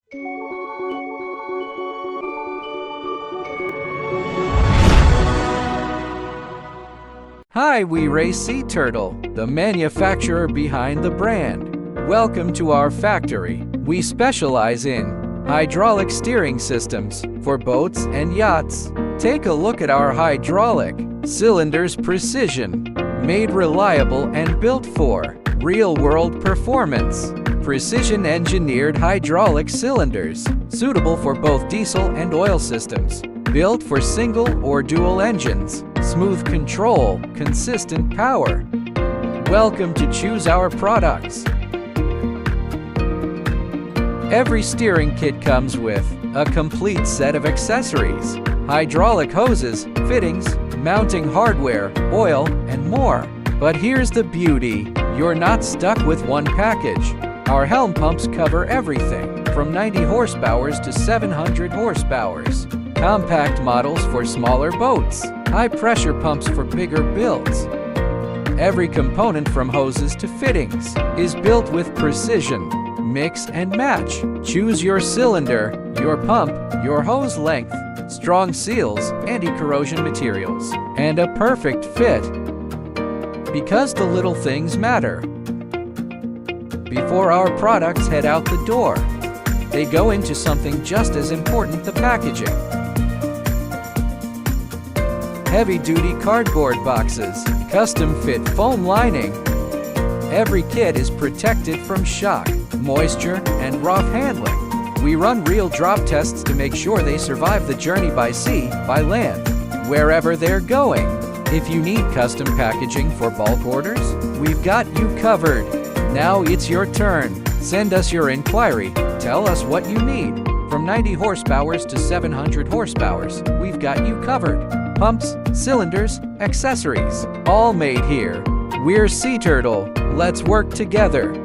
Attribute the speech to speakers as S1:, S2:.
S1: Hi, we race Sea Turtle, the manufacturer behind the brand. Welcome to our factory. We specialize in hydraulic steering systems for boats and yachts. Take a look at our hydraulic cylinders. Precision, made reliable and built for real-world performance. Precision engineered hydraulic cylinders, suitable for both diesel and oil systems. Built for single or dual engines. Smooth control, consistent power. Welcome to choose our products. Every steering kit comes with a complete set of accessories, hydraulic hoses, fittings, mounting hardware, oil, and more. But here's the beauty, you're not stuck with one package. Our helm pumps cover everything from 90 horsepower to 700 horsepower. Compact models for smaller boats, high-pressure pumps for bigger builds. Every component from hoses to fittings is built with precision. Mix and match. Choose your cylinder, your pump, your hose length, strong seals, anti-corrosion materials, and a perfect fit. Because the little things matter. Before our products head out the door, they go into something just as important, the packaging. Heavy-duty cardboard boxes, custom-fit foam lining. Every kit is protected from shock, moisture, and rough handling. We run real drop tests to make sure they survive the journey by sea, by land, wherever they're going. If you need custom packaging for bulk orders, we've got you covered. Now it's your turn. Send us your inquiry. Tell us what you need. From 90 horsepower to 700 horsepower, we've got you covered. Pumps, cylinders, accessories, all made here. We're Sea Turtle. Let's work together.